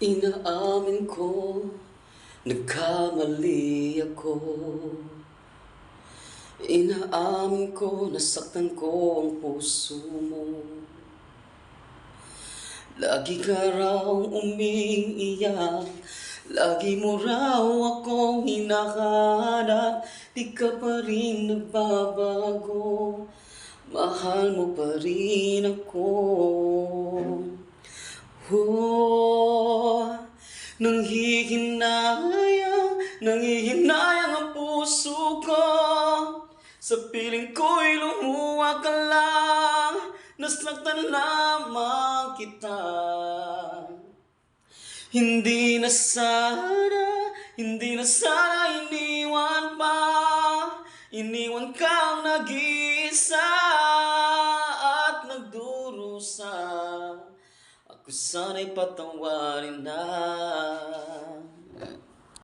Inaamin ko, nagkamali ako. Inaamin ko, nasaktan ko ang puso mo. Lagi ka raw umiiyak, lagi mo raw akong hinahanap. Di ka pa rin nagbabago, mahal mo pa rin ako. Oh, nanghihinayang ang puso ko. Sa piling ko'y lumuha ka lang, nasaktan lamang kita. Hindi na sana iniwan pa. Iniwan kang nag-iisa at nagdurusa. Ako sana'y patawarin na.